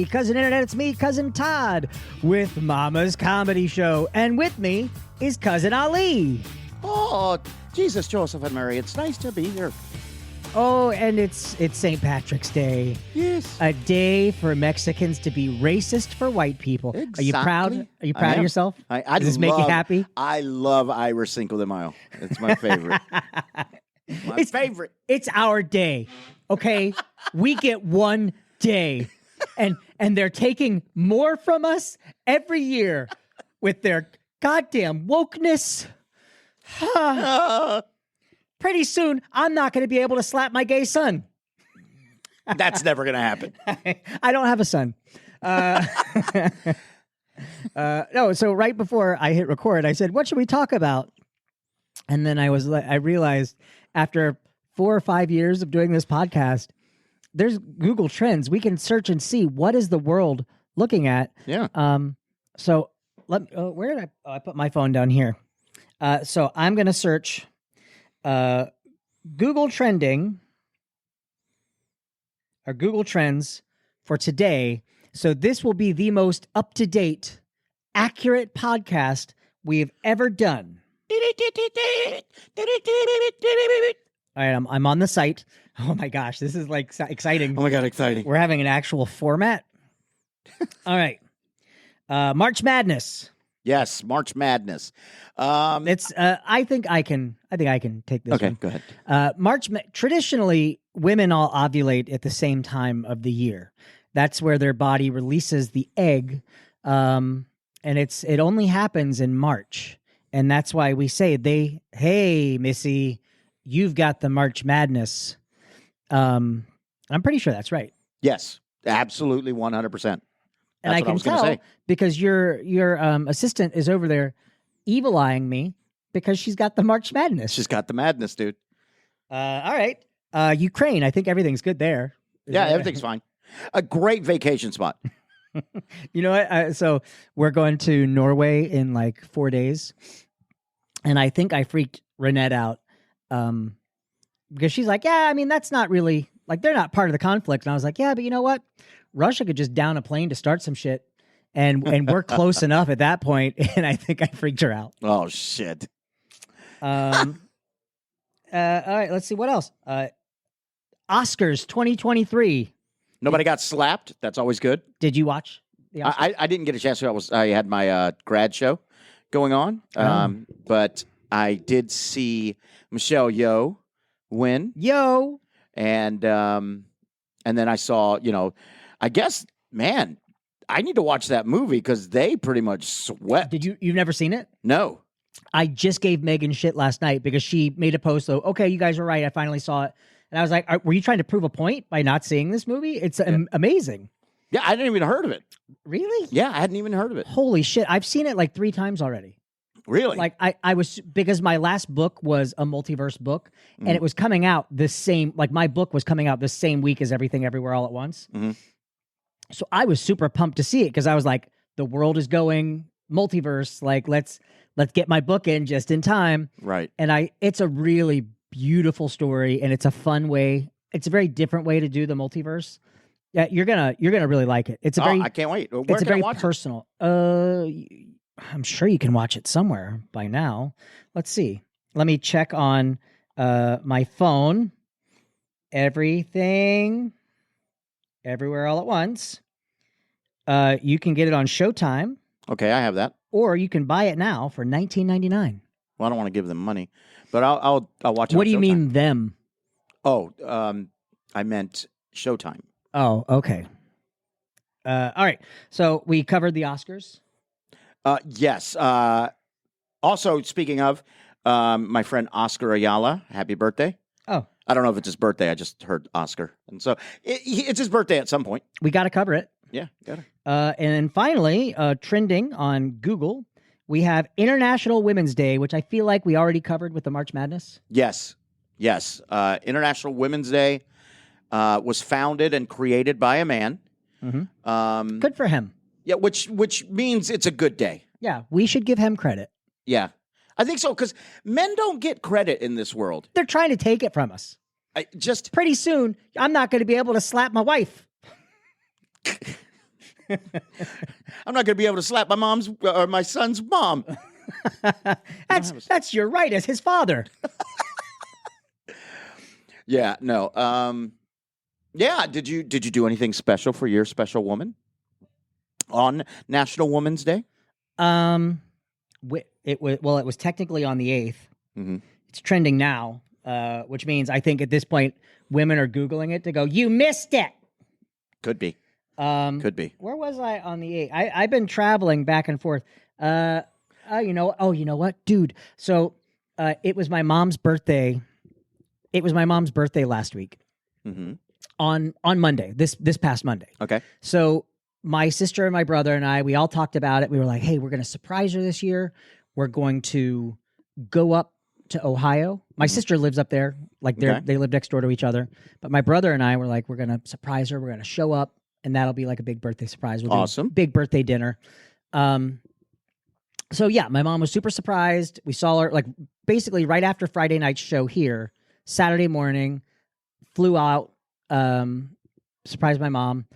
Cousin Internet. It's me, Cousin Todd, with Mama's Comedy Show. And with me is Cousin Ali. Oh, Jesus, Joseph, and Mary. It's nice to be here. Oh, and it's St. Patrick's Day. Yes. A day for Mexicans to be racist for white people. Exactly. Are you proud? Are you proud of yourself? Does this make you happy? I love Irish Cinco de Mayo. It's my favorite. It's favorite. It's our day. Okay? We get one day. And they're taking more from us every year with their goddamn wokeness. Pretty soon, I'm not going to be able to slap my gay son. That's never going to happen. I don't have a son. No, so right before I hit record, I said, what should we talk about? And then I realized after 4 or 5 years of doing this podcast, there's Google Trends. We can search and see what is the world looking at. Yeah. So where did I put my phone down here? So I'm going to search Google Trending or Google Trends for today. So this will be the most up-to-date, accurate podcast we have ever done. All right, I'm on the site. Oh my gosh, this is like exciting. Oh my God, exciting. We're having an actual format. All right. March Madness. Yes, March Madness. It's. I think I can take this. Okay, one. go ahead. Traditionally, women all ovulate at the same time of the year. That's where their body releases the egg, and it only happens in March, and that's why we say hey, Missy, you've got the March Madness. I'm pretty sure that's right. Yes, absolutely, 100%. And I can tell because your assistant is over there evil-eyeing me because she's got the March Madness. She's got the madness, dude. All right. Ukraine, I think everything's good there. Yeah, everything's fine. A great vacation spot. You know what? So we're going to Norway in like 4 days. And I think I freaked Renette out because she's like, yeah, I mean, that's not really, like, they're not part of the conflict. And I was like, yeah, but you know what? Russia could just down a plane to start some shit. And we're close enough at that point, and I think I freaked her out. Oh, shit. All right, let's see. What else? Oscars 2023. Nobody got slapped. That's always good. Did you watch the Oscars? I didn't get a chance to. I had my grad show going on, but I did see Michelle Yeoh win. Yo. And then I saw, I guess, man, I need to watch that movie because they pretty much sweat. You've never seen it? No. I just gave Megan shit last night because she made a post, though. Okay, you guys were right. I finally saw it. And I was like, were you trying to prove a point by not seeing this movie? It's amazing. Yeah, I didn't even heard of it. Really? Yeah, I hadn't even heard of it. Holy shit. I've seen it like 3 times already. Really? Like I was, because my last book was a multiverse book and it was coming out my book was coming out the same week as Everything Everywhere All at Once. Mm-hmm. So I was super pumped to see it because I was like, the world is going multiverse. Like, let's get my book in just in time. Right. And it's a really beautiful story and it's a fun way. It's a very different way to do the multiverse. Yeah, you're gonna really like it. It's I can't wait. Where it's can very I watch personal. I'm sure you can watch it somewhere by now. Let's see. Let me check on my phone. Everything, Everywhere All at Once. You can get it on Showtime. Okay, I have that. Or you can buy it now for $19.99. Well, I don't want to give them money, but I'll watch it. What do you Showtime. mean them? Oh, I meant Showtime. Oh, okay. All right. So we covered the Oscars. Yes. Also, speaking of, my friend Oscar Ayala, happy birthday. Oh. I don't know if it's his birthday. I just heard Oscar. And so it's his birthday at some point. We got to cover it. Yeah, got it. And then finally, trending on Google, we have International Women's Day, which I feel like we already covered with the March Madness. Yes. International Women's Day was founded and created by a man. Mm-hmm. Good for him. Yeah, which means it's a good day. Yeah, we should give him credit. Yeah, I think so, because men don't get credit in this world. They're trying to take it from us. Just pretty soon, I'm not going to be able to slap my wife. I'm not going to be able to slap my mom's or my son's mom. That's your right as his father. Yeah, no. Yeah, did you do anything special for your special woman on National Women's Day? It was technically on the 8th. Mm-hmm. It's trending now, which means I think at this point women are Googling it to go, you missed it. Could be. Could be. Where was I on the 8th? I've been traveling back and forth. You know what, dude? So it was my mom's birthday. It was my mom's birthday last week. Mm-hmm. On Monday, this past Monday. Okay. So my sister and my brother and I, we all talked about it. We were like, hey, we're going to surprise her this year. We're going to go up to Ohio. My sister lives up there. Like they live next door to each other. But my brother and I were like, we're going to surprise her. We're going to show up, and that'll be like a big birthday surprise. We'll do a big birthday dinner. So yeah, my mom was super surprised. We saw her like basically right after Friday night's show here, Saturday morning, flew out, surprised my mom,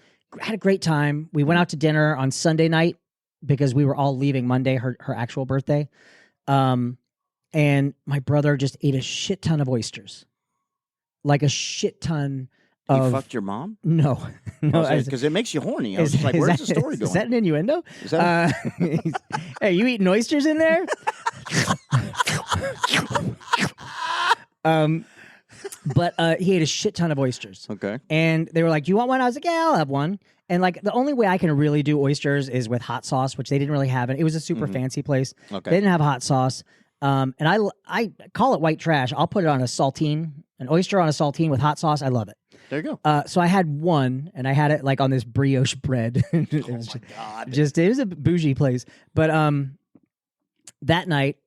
had a great time. We went out to dinner on Sunday night because we were all leaving Monday, her actual birthday. And my brother just ate a shit ton of oysters, like a shit ton of... You fucked your mom? No. Because it makes you horny. I was just like, where's the story going? Is that an innuendo? Is that hey, you eating oysters in there? But he ate a shit ton of oysters. Okay. And they were like, do you want one? I was like, yeah, I'll have one. And like the only way I can really do oysters is with hot sauce, which they didn't really have. It was a super fancy place. Okay. They didn't have hot sauce. And I call it white trash. I'll put it on a saltine, an oyster on a saltine with hot sauce. I love it. There you go. So I had one, and I had it like on this brioche bread. It was God. it was a bougie place. But that night,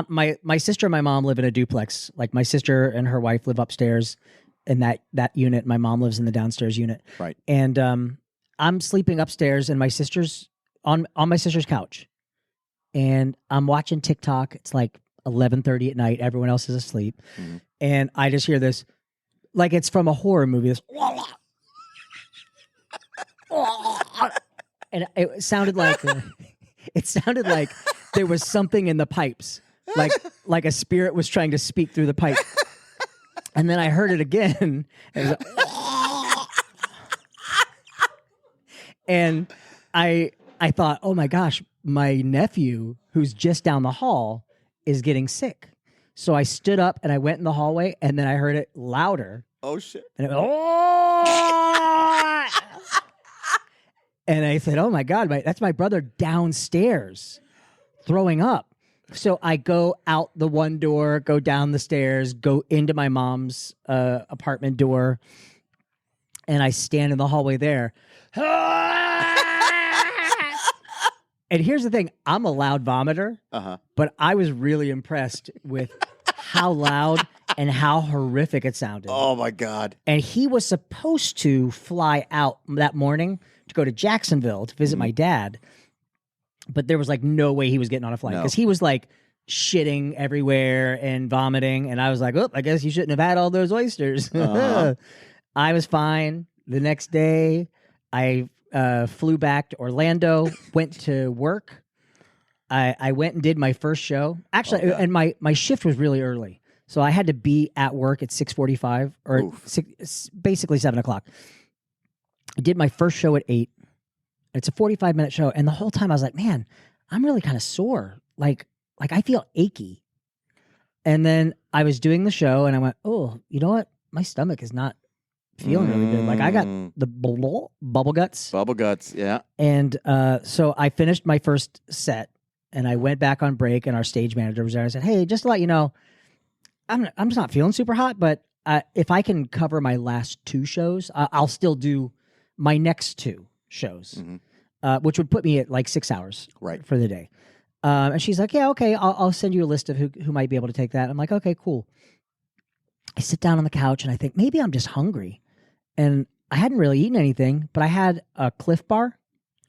my sister and my mom live in a duplex. Like my sister and her wife live upstairs in that unit. My mom lives in the downstairs unit. Right. And I'm sleeping upstairs, and my sister's on my sister's couch, and I'm watching TikTok. It's like 11:30 at night. Everyone else is asleep, and I just hear this, like it's from a horror movie. This, and it sounded like there was something in the pipes, like a spirit was trying to speak through the pipe. And then I heard it again, and it was like, and I thought, oh my gosh, my nephew who's just down the hall is getting sick. So I stood up and I went in the hallway, and then I heard it louder. Oh shit! And it went, oh! And I said, oh my God, that's my brother downstairs throwing up. So I go out the one door, go down the stairs, go into my mom's apartment door, and I stand in the hallway there. And here's the thing, I'm a loud vomiter, but I was really impressed with how loud and how horrific it sounded. Oh my God. And he was supposed to fly out that morning to go to Jacksonville to visit my dad, but there was like no way he was getting on a flight because he was like shitting everywhere and vomiting. And I was like, oh, I guess you shouldn't have had all those oysters. I was fine. The next day, I flew back to Orlando, went to work. I went and did my first show. Actually, and my shift was really early. So I had to be at work at 6:45 or basically 7 o'clock. I did my first show at 8. It's a 45-minute show. And the whole time I was like, man, I'm really kind of sore. Like I feel achy. And then I was doing the show and I went, oh, you know what? My stomach is not feeling really good. Like I got the bubble guts. Bubble guts, yeah. And so I finished my first set and I went back on break, and our stage manager was there. I said, hey, just to let you know, I'm just not feeling super hot, but if I can cover my last 2 shows, I'll still do my next 2 shows, which would put me at like 6 hours for the day. And she's like, yeah, okay, I'll send you a list of who might be able to take that. I'm like, okay, cool. I sit down on the couch and I think maybe I'm just hungry. And I hadn't really eaten anything, but I had a Cliff Bar.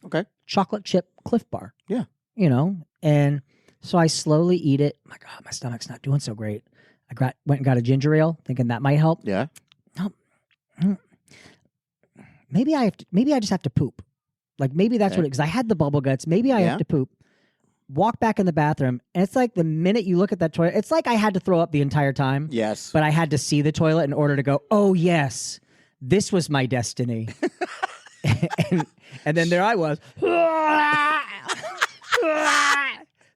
Okay. Chocolate chip Cliff Bar. Yeah. You know, and so I slowly eat it. I'm like, oh, my stomach's not doing so great. I went and got a ginger ale, thinking that might help. Yeah. No. Maybe I just have to poop. Like maybe that's what it, because I had the bubble guts. Maybe I Yeah. have to poop. Walk back in the bathroom, and it's like the minute you look at that toilet, it's like I had to throw up the entire time. Yes. But I had to see the toilet in order to go, oh, yes, this was my destiny. and then there I was.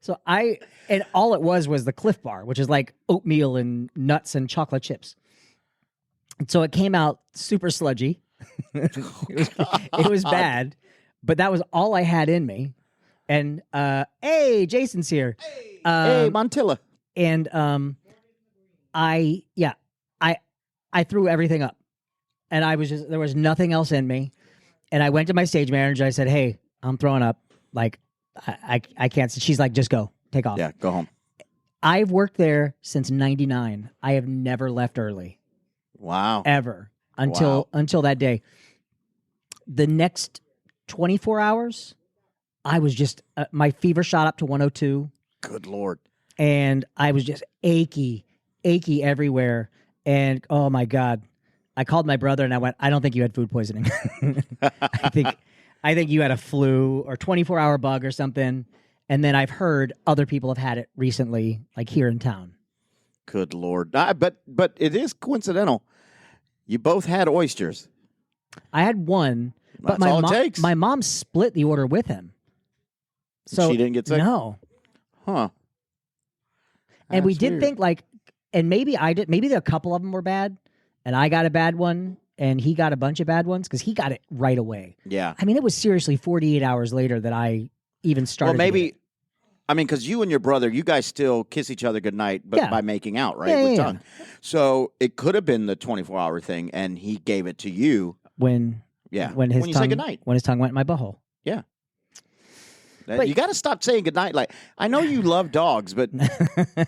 So and all it was the Cliff Bar, which is like oatmeal and nuts and chocolate chips. And so it came out super sludgy. It was bad, but that was all I had in me. And hey, Jason's here. Hey, Montilla. And I threw everything up, and there was nothing else in me. And I went to my stage manager. I said, "Hey, I'm throwing up. Like, I can't." She's like, "Just go, take off." Yeah, go home. I've worked there since '99. I have never left early, Wow. ever until that day. The next 24 hours, I was just my fever shot up to 102. Good Lord. And I was just achy everywhere. And oh my God, I called my brother and I went, I don't think you had food poisoning. I think you had a flu or 24-hour bug or something. And then I've heard other people have had it recently, like here in town. Good Lord. But it is coincidental. You both had oysters. I had one, but That's all it takes. my mom split the order with him. So She didn't get sick? No. Huh. And we That's did weird. think like, and maybe a couple of them were bad, and I got a bad one, and he got a bunch of bad ones because he got it right away. Yeah. I mean, it was seriously 48 hours later that I even started. Well, maybe, I mean, because you and your brother, you guys still kiss each other goodnight, but Yeah. by making out, right? Yeah, with yeah, tongue. So it could have been the 24-hour thing, and he gave it to you. when Yeah. when his you tongue say goodnight. when his tongue went in my butthole. But- You got to stop saying goodnight. Like, I know you love dogs, but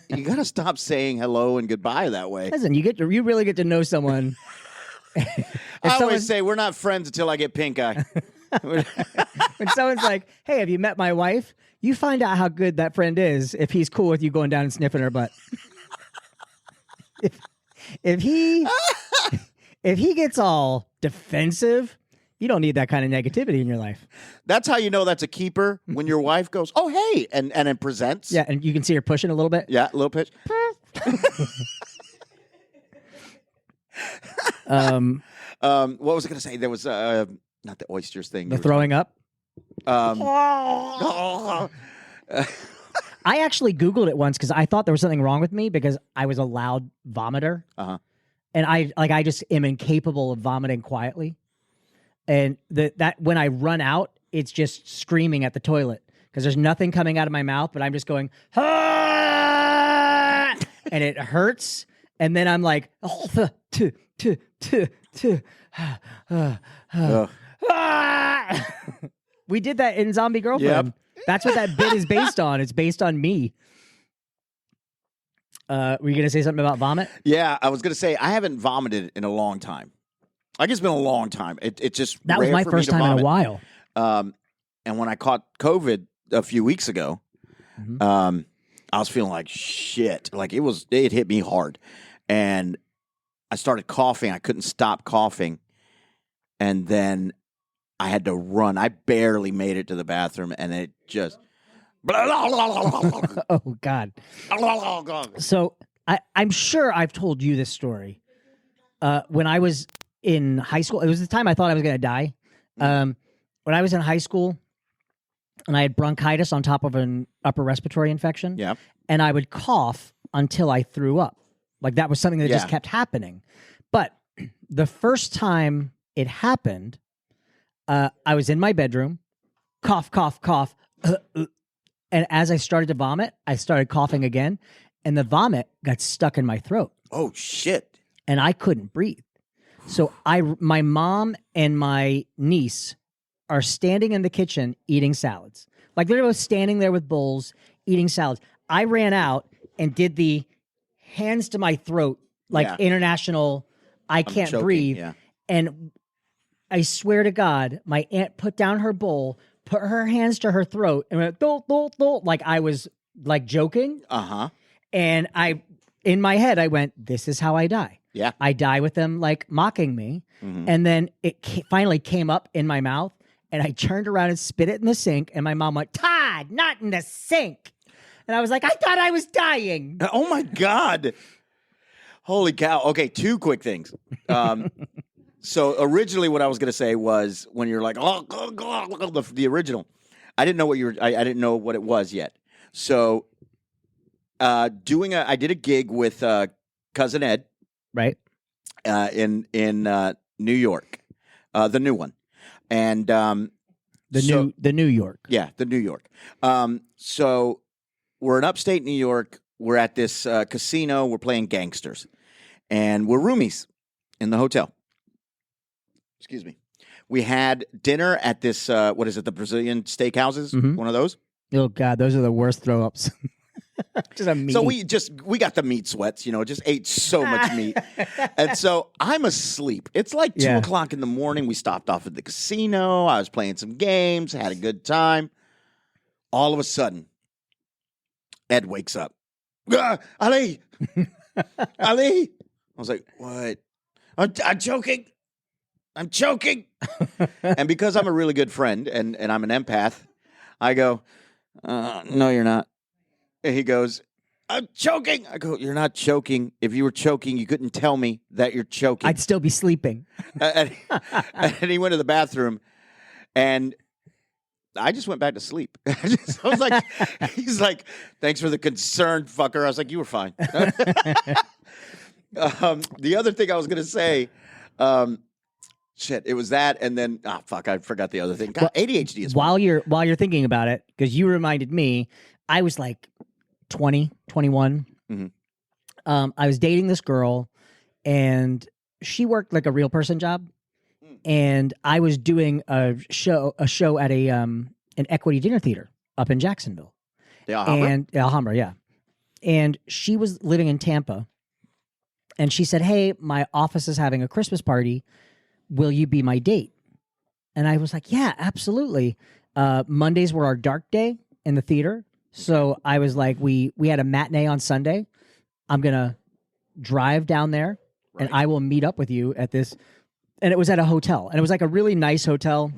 you got to stop saying hello and goodbye that way. Listen, you really get to know someone. I someone- always say we're not friends until I get pink eye. When someone's like, "Hey, have you met my wife?" You find out how good that friend is if he's cool with you going down and sniffing her butt. if he gets all defensive, you don't need that kind of negativity in your life. That's how you know that's a keeper when your wife goes, "Oh, hey," and it presents. Yeah, and you can see her pushing a little bit. Yeah, a little pitch. What was I going to say? There was not the oysters thing. The throwing up. Oh. I actually Googled it once because I thought there was something wrong with me because I was a loud vomiter. Uh-huh. And I just am incapable of vomiting quietly. And that when I run out, it's just screaming at the toilet because there's nothing coming out of my mouth, but I'm just going, "Ah!" and it hurts. And then I'm like, oh, Ugh. ah! We did that in Zombie Girlfriend. Yep. That's what that bit is based on. It's based on me. Were you going to say something about vomit? Yeah, I was going to say I haven't vomited in a long time. Like it's been a long time. It's just That was rare my for me first to time in a vomit. while. And when I caught COVID a few weeks ago, Mhm. I was feeling like shit. Like it hit me hard, and I started coughing. I couldn't stop coughing, and then I had to run. I barely made it to the bathroom, and it just. Oh, God. So I'm sure I've told you this story. When I was in high school, it was the time I thought I was going to die. When I was in high school and I had bronchitis on top of an upper respiratory infection, Yeah. and I would cough until I threw up. Like that was something that just Yeah. kept happening. But the first time it happened, I was in my bedroom, cough, cough, cough. And as I started to vomit, I started coughing again, and the vomit got stuck in my throat, Oh shit. and I couldn't breathe. So my mom and my niece are standing in the kitchen eating salads. Like they're both standing there with bowls eating salads. I ran out and did the hands to my throat, like Yeah. international, I I'm can't choking, breathe. Yeah. And I swear to God, my aunt put down her bowl, put her hands to her throat, and went, "Dol, dol, dol," like I was like joking. Uh-huh. And in my head, I went, "This is how I die. Yeah. I die with them like mocking me." Mhm. And then it finally came up in my mouth, and I turned around and spit it in the sink, and my mom went, Todd, not in the sink. And I was like, I thought I was dying. Oh my God. Holy cow. Okay, two quick things. So originally what I was going to say was when you're like, the original, I didn't know what I didn't know what it was yet. So I did a gig with Cousin Ed. Right. In New York, the new one. And the New York. Yeah, the New York. So we're in upstate New York. We're at this casino. We're playing gangsters. And we're roomies in the hotel. Excuse me. We had dinner at this, what is it, the Brazilian steakhouses? Mhm. One of those? Oh, God, those are the worst throw-ups. Just a meat. So we got the meat sweats, just ate so much meat. And so I'm asleep. It's like 2 o'clock in the morning. We stopped off at the casino. I was playing some games, had a good time. All of a sudden, Ed wakes up. Ali! Ali! I was like, what? I'm choking. I'm choking. And because I'm a really good friend and I'm an empath, I go, no, you're not. And he goes, I'm choking. I go, you're not choking. If you were choking, you couldn't tell me that you're choking. I'd still be sleeping. And he went to the bathroom, and I just went back to sleep. I was like, he's like, thanks for the concern, fucker. I was like, you were fine. The other thing I was going to say, it was that, and then, I forgot the other thing. God, ADHD is while you're thinking about it, because you reminded me, I was like 20, 21. Mm-hmm. I was dating this girl, and she worked like a real person job, and I was doing a show at an equity dinner theater up in Jacksonville. The Alhambra? And Alhambra, yeah. And she was living in Tampa, and she said, hey, my office is having a Christmas party. Will you be my date? And I was like, yeah, absolutely. Mondays were our dark day in the theater. So I was like, we had a matinee on Sunday. I'm going to drive down there and I will meet up with you at this. And it was at a hotel, and it was like a really nice hotel.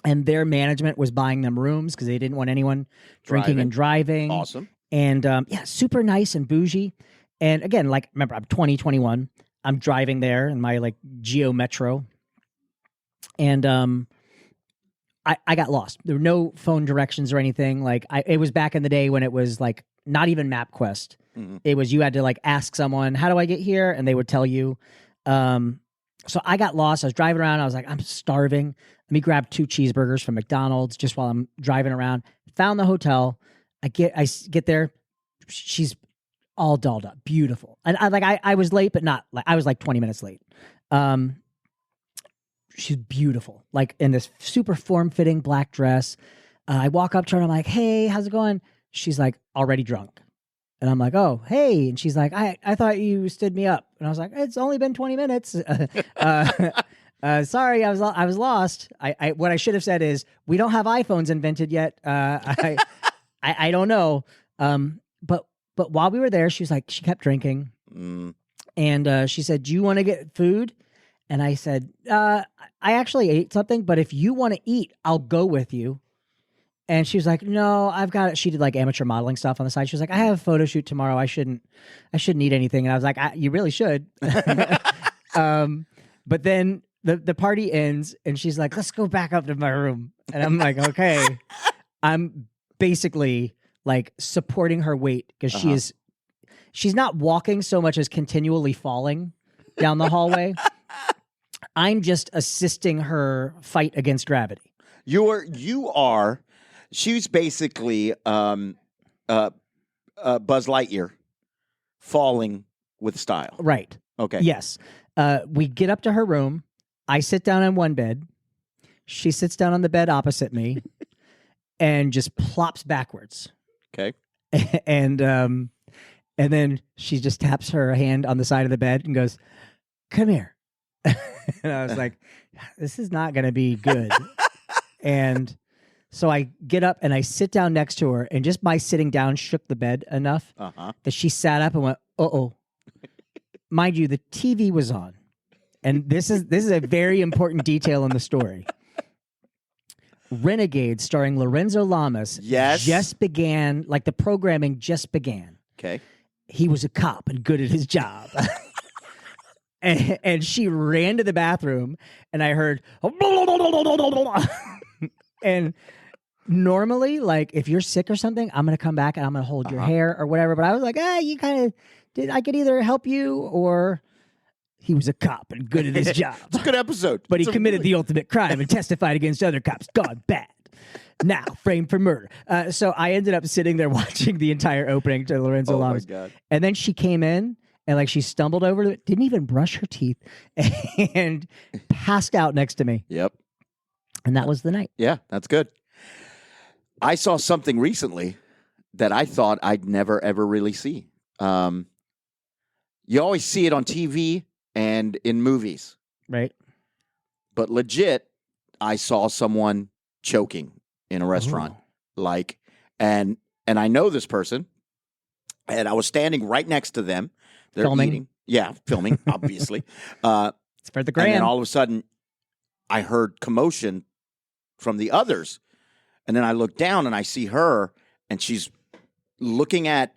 And their management was buying them rooms because they didn't want anyone drinking and driving. Awesome. And super nice and bougie. And again, like, remember, I'm 20, 21. I'm driving there in my like Geo Metro. And I got lost. There were no phone directions or anything. Like it was back in the day when it was like not even MapQuest. Mm-hmm. It was, you had to like ask someone, how do I get here? And they would tell you. So I got lost. I was driving around. I was like, I'm starving. Let me grab 2 cheeseburgers from McDonald's just while I'm driving around. Found the hotel. I get there. She's all dolled up, beautiful. And I was late, but not like I was like 20 minutes late. She's beautiful, like in this super form-fitting black dress. I walk up to her and I'm like, hey, how's it going? She's like, already drunk. And I'm like, oh, hey. And she's like, I thought you stood me up. And I was like, it's only been 20 minutes. Sorry, I was lost. What I should have said is, we don't have iPhones invented yet. I don't know. But while we were there, she was like, she kept drinking. And she said, do you want to get food? And I said, I actually ate something, but if you want to eat, I'll go with you. And she was like, no, I've got it. She did like amateur modeling stuff on the side. She was like, I have a photo shoot tomorrow. I shouldn't eat anything. And I was like, you really should. But then the party ends and she's like, let's go back up to my room. And I'm like, okay. I'm basically like supporting her weight because she's not walking so much as continually falling down the hallway. I'm just assisting her fight against gravity. You are. She's basically Buzz Lightyear falling with style. Right. Okay. Yes. We get up to her room. I sit down on one bed. She sits down on the bed opposite me and just plops backwards. Okay. And then she just taps her hand on the side of the bed and goes, come here. And I was like, this is not going to be good. And so I get up and I sit down next to her, and just by sitting down shook the bed enough that she sat up and went, uh-oh. Mind you, the TV was on. And this is a very important detail in the story. Renegade starring Lorenzo Lamas Yes. just began, like the programming just began. Okay. He was a cop and good at his job. and she ran to the bathroom and I heard and normally, like if you're sick or something, I'm gonna come back and I'm gonna hold your hair or whatever. But I was like, you kind of did. I could either help you or he was a cop and good at his job. It's a good episode. But he committed the ultimate crime and testified against other cops. Gone bad. Now framed for murder. So I ended up sitting there watching the entire opening to Lorenzo Lamas. My God. And then she came in and like she stumbled over to it, didn't even brush her teeth, and passed out next to me. Yep. And that was the night. Yeah, that's good. I saw something recently that I thought I'd never, ever really see. You always see it on TV and in movies. Right. But legit, I saw someone choking in a restaurant. And I know this person, and I was standing right next to them. They're Filming. eating. Yeah, filming, obviously. It's for the And gram. then all of a sudden, I heard commotion from the others. And then I look down and I see her, and she's looking at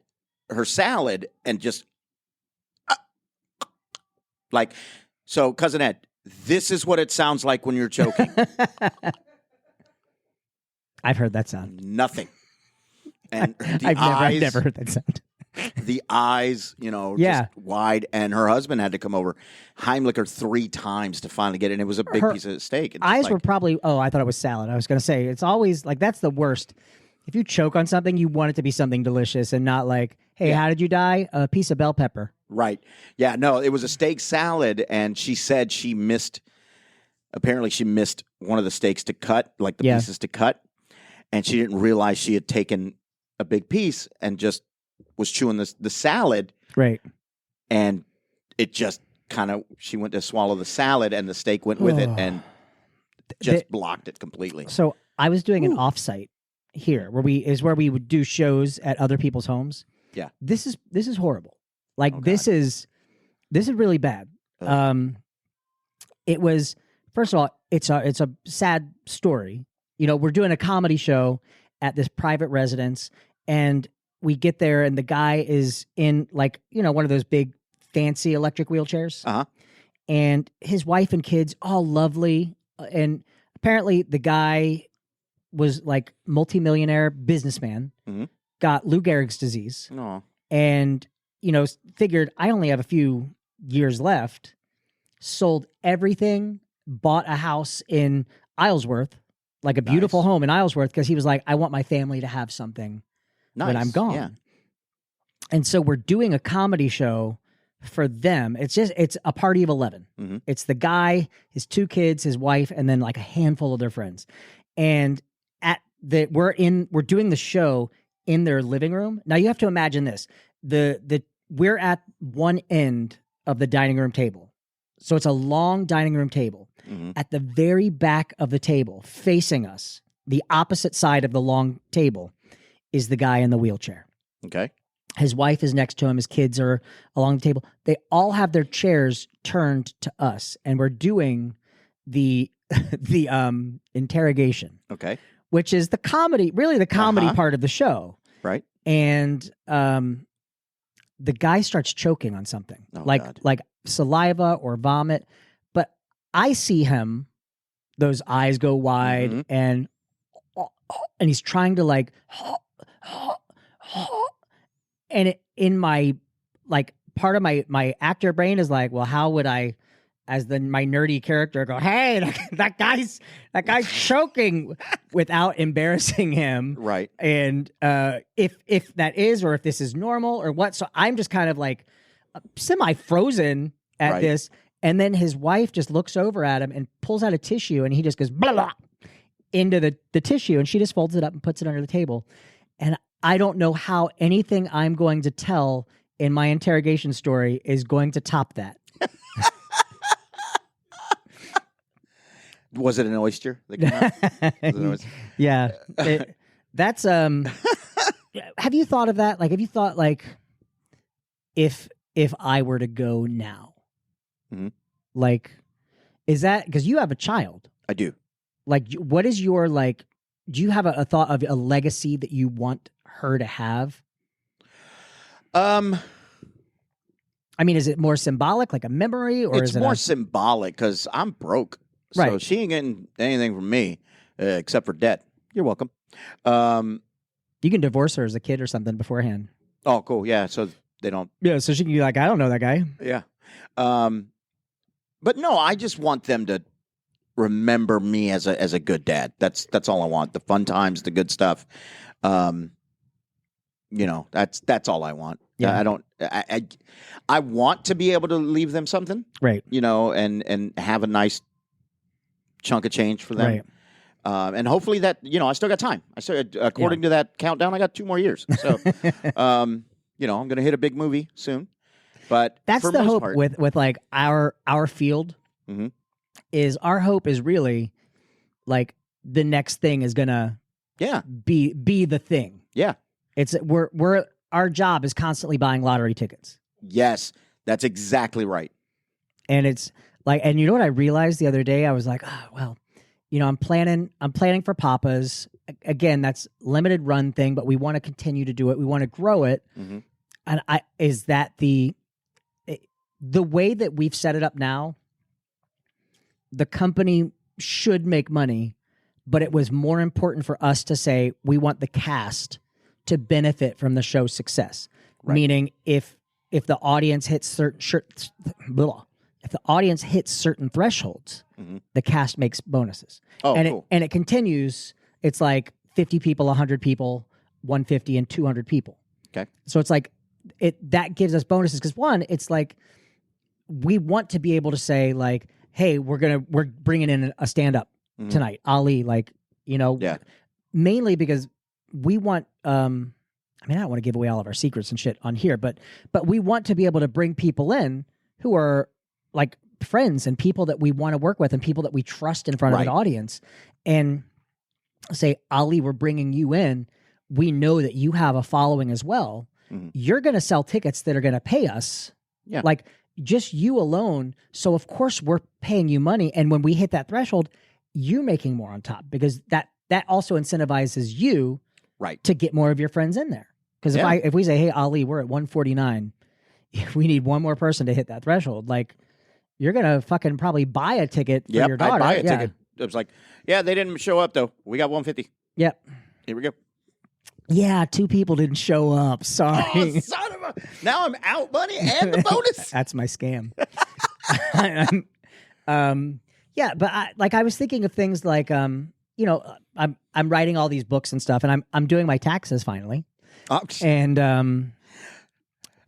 her salad and just like, so Cousin Ed, this is what it sounds like when you're choking. I've heard that sound. Nothing. And the I've never heard that sound. The eyes, Yeah. just wide. And her husband had to come over, Heimlich her 3 times to finally get it. And it was a big Her piece of steak. It's Eyes like, were probably, I thought it was salad. I was going to say, it's always like, that's the worst. If you choke on something, you want it to be something delicious and not like, hey, Yeah. how did you die? A piece of bell pepper. right. Yeah, no, it was a steak salad. And she said apparently she missed one of the steaks to cut, like the Yeah. pieces to cut. And she didn't realize she had taken a big piece and just was chewing the salad. Right. And it just she went to swallow the salad and the steak went with it and just blocked it completely. So I was doing an offsite here where we would do shows at other people's homes. Yeah. This is horrible. Like Oh, this is really bad. Ugh. It was, first of all, it's a sad story. We're doing a comedy show at this private residence, and we get there and the guy is in like, one of those big fancy electric wheelchairs. Uh-huh. And his wife and kids, all lovely. And apparently the guy was like multimillionaire businessman, Mhm. got Lou Gehrig's disease, No. and, figured I only have a few years left, sold everything, bought a house in Islesworth, like a beautiful Nice. home in Islesworth, because he was like, I want my family to have something Nice. when I'm gone. Yeah. And so we're doing a comedy show for them. It's a party of 11. Mhm. It's the guy, his 2 kids, his wife, and then like a handful of their friends. And we're doing the show in their living room. Now you have to imagine this. We're at one end of the dining room table. So it's a long dining room table. Mhm. At the very back of the table, facing us, the opposite side of the long table, is the guy in the wheelchair. Okay. His wife is next to him. His kids are along the table. They all have their chairs turned to us, and we're doing the interrogation, Okay. which is the comedy Uh-huh. part of the show. Right. And the guy starts choking on something, Oh, like God. like saliva or vomit. But I see him; those eyes go wide, Mhm. and he's trying to like. And in my, like, part of my actor brain is like, well, how would I, as my nerdy character, go, hey, that guy's choking, without embarrassing him. Right. And if that is, or if this is normal or what. So I'm just kind of like semi-frozen at Right. this. And then his wife just looks over at him and pulls out a tissue, and he just goes blah, blah, into the tissue, and she just folds it up and puts it under the table. And I don't know how anything I'm going to tell in my interrogation story is going to top that. Was it an oyster that came out? Was it an oyster? Yeah. That's have you thought of that? Like, have you thought like if I were to go now, Mhm. like, is that because you have a child? I do. Like, what is your like? Do you have a thought of a legacy that you want her to have? Um, I mean, is it more symbolic, like a memory, or it's is it more a, symbolic because I'm broke, so Right. she ain't getting anything from me except for debt. You're welcome. you can divorce her as a kid or something beforehand? Oh, cool. Yeah, so they don't. Yeah, so she can be like, I don't know that guy. Yeah. But no, I just want them to remember me as a good dad. That's all I want. The fun times, the good stuff. That's all I want. Yeah. I don't. I want to be able to leave them something, Right. and have a nice chunk of change for them. Right. And hopefully that I still got time. I still, according to that countdown, I got 2 more years. So, I'm going to hit a big movie soon. But That's for the most hope part, with like our field. Mhm. Is our hope is really like the next thing is gonna yeah, be the thing. yeah, It's we're our job is constantly buying lottery tickets. yes, that's exactly right. And it's like, and you know what I realized the other day? I was like, oh, well, I'm planning for Papa's. Again, that's limited run thing, but we want to continue to do it. We want to grow it. Mm-hmm. And is that the way that we've set it up now, the company should make money, but it was more important for us to say we want the cast to benefit from the show's success. Right. Meaning if the audience hits certain if the audience hits certain thresholds, Mm-hmm. the cast makes bonuses. Oh, and cool. it continues. It's like 50 people, 100 people, 150 and 200 people. Okay. So it's like that gives us bonuses because one, it's like we want to be able to say like, hey, we're bringing in a stand up Mhm. tonight, Ali. Like, Yeah. mainly because we want. I mean, I don't want to give away all of our secrets and shit on here, but we want to be able to bring people in who are like friends and people that we want to work with and people that we trust in front of an Right. audience, and say, Ali, we're bringing you in. We know that you have a following as well. Mhm. You're going to sell tickets that are going to pay us. Yeah. Like just you alone. So of course we're paying you money. And when we hit that threshold, you're making more on top because that also incentivizes you Right. to get more of your friends in there. Because Yeah. if we say, hey, Ali, we're at 149, if we need one more person to hit that threshold, like you're going to fucking probably buy a ticket for your daughter. I'd buy a Yeah. ticket. It was like, yeah, they didn't show up though. We got 150. Yep. Here we go. Yeah, 2 people didn't show up. Sorry. Oh, son of a! Now I'm out money and the bonus. That's my scam. Yeah, but I was thinking of things like I'm writing all these books and stuff, and I'm doing my taxes finally, Oh, and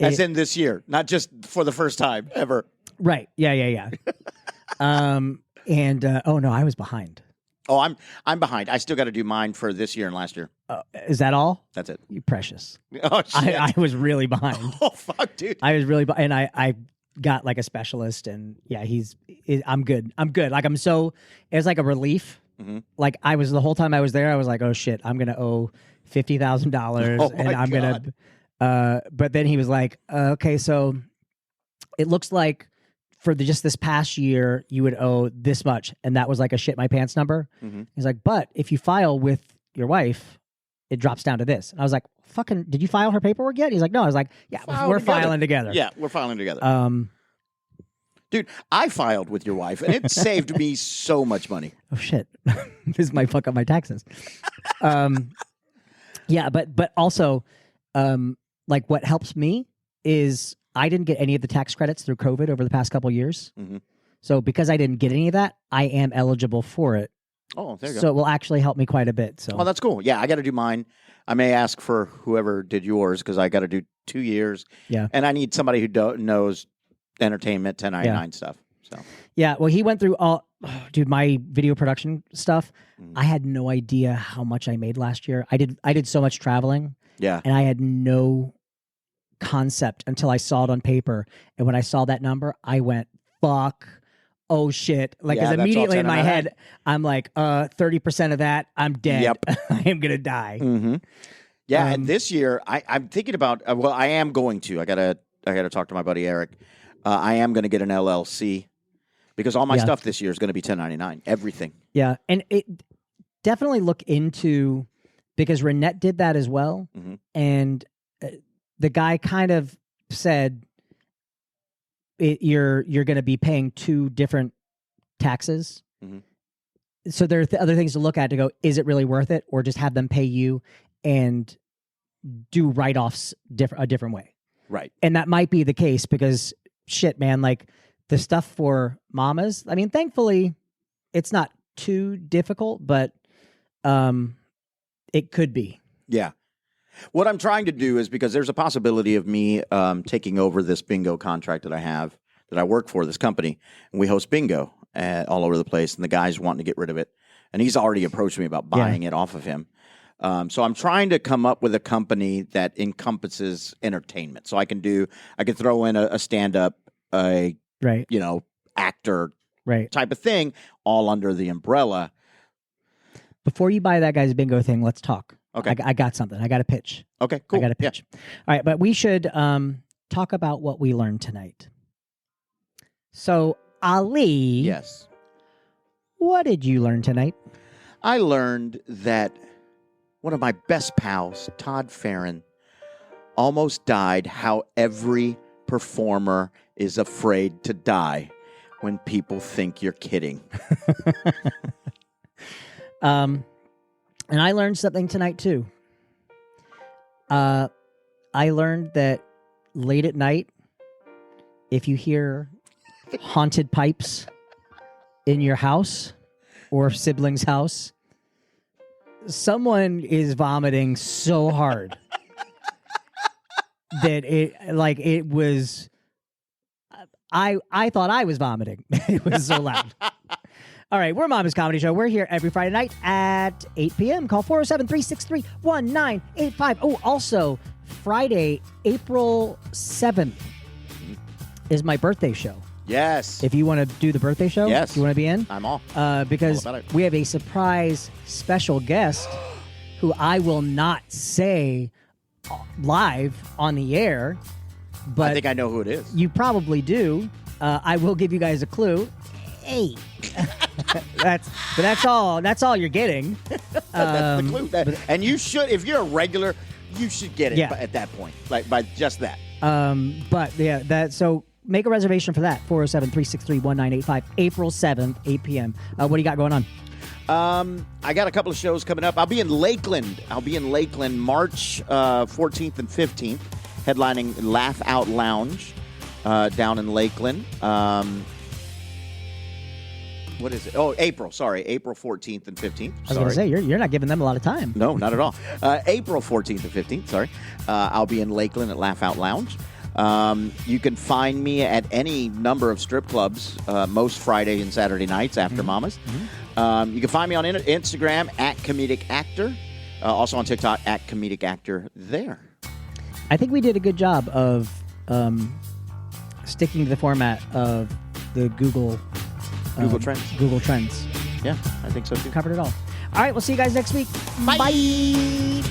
as in this year, not just for the first time ever. right, yeah. Oh no, I was behind. Oh, I'm behind. I still got to do mine for this year and last year. Is that all? That's it. You precious. Oh shit! I was really behind. Oh fuck, dude. I was really, and I got like a specialist, and yeah, I'm good. Like it's like a relief. Mhm. Like I was the whole time I was there, I was like, oh shit, I'm gonna owe $50,000, Oh, and my I'm God. gonna. But then he was like, okay, so it looks like for just this past year, you would owe this much, and that was like a shit my pants number. Mhm. He's like, but if you file with your wife, it drops down to this. And I was like, fucking, did you file her paperwork yet? He's like, no. I was like, yeah, File we're together. filing together. Yeah, we're filing together. Dude, I filed with your wife, and it saved me so much money. oh shit, this might fuck up my taxes. Yeah, but also, like what helps me is I didn't get any of the tax credits through COVID over the past couple of years. Mhm. So because I didn't get any of that, I am eligible for it. Oh, there you So go. it will actually help me quite a bit. So Oh, that's cool. Yeah, I got to do mine. I may ask for whoever did yours because I got to do 2 years. Yeah. And I need somebody who knows entertainment 1099 stuff. So yeah, well, he went through all, dude, my video production stuff. Mhm. I had no idea how much I made last year. I did so much traveling, yeah, and I had no concept until I saw it on paper. And when I saw that number, I went, fuck. Oh shit. Like, Yeah, because that's all immediately in my 1099. head, I'm like, 30% of that, I'm dead. Yep. I am going to die. mm-hmm. Yeah. Um, And this year, I'm thinking about. Well, I am going to. I gotta talk to my buddy Eric. I am going to get an LLC because all my Yeah. stuff this year is going to be 1099. Everything. Yeah, and it definitely look into, because Renette did that as well, Mhm. and the guy kind of said you're going to be paying 2 different taxes. Mhm. So there are other things to look at to go, is it really worth it, or just have them pay you and do write-offs a different way? Right. And that might be the case because shit, man, like the stuff for mamas, I mean, thankfully it's not too difficult, but it could be. Yeah. What I'm trying to do is, because there's a possibility of me taking over this bingo contract that I have, that I work for, this company, and we host bingo all over the place, and the guy's wanting to get rid of it. And he's already approached me about buying it off of him. So I'm trying to come up with a company that encompasses entertainment. So I can throw in a stand-up, Right. Actor Right. type of thing, all under the umbrella. Before you buy that guy's bingo thing, let's talk. Okay. I got something. I got a pitch. Okay, cool. I got a pitch. All right, but we should talk about what we learned tonight. So, Ali, Yes. what did you learn tonight? I learned that one of my best pals, Todd Farron, almost died how every performer is afraid to die when people think you're kidding. And I learned something tonight too. I learned that late at night, if you hear haunted pipes in your house or sibling's house, someone is vomiting so hard that it was. I thought I was vomiting. It was so loud. All right, we're Mama's Comedy Show. We're here every Friday night at 8 p.m. Call 407-363-1985. Oh, also, Friday, April 7th is my birthday show. Yes. If you want to do the birthday show, Yes. you want to be in? I'm all. Because All about it. we have a surprise special guest who I will not say live on the air, but I think I know who it is. you probably do. I will give you guys a clue. Hey. That's all you're getting. That's the clue. And you should, if you're a regular, you should get it at that point, like by just that. But yeah, so make a reservation for that. 407-363-1985, April 7th, 8 p.m. What do you got going on? I got a couple of shows coming up. I'll be in Lakeland. March 14th and 15th, headlining Laugh Out Lounge down in Lakeland. What is it? Oh, April 14th and 15th. I was going to say, you're not giving them a lot of time. No, not at all. April 14th and 15th, sorry. I'll be in Lakeland at Laugh Out Lounge. You can find me at any number of strip clubs most Friday and Saturday nights after Mamas. You can find me on Instagram at Comedic Actor. Also on TikTok at Comedic Actor there. I think we did a good job of sticking to the format of the Google Trends. Google Trends. Yeah, I think so too. Covered it all. All right, we'll see you guys next week. Bye. Bye.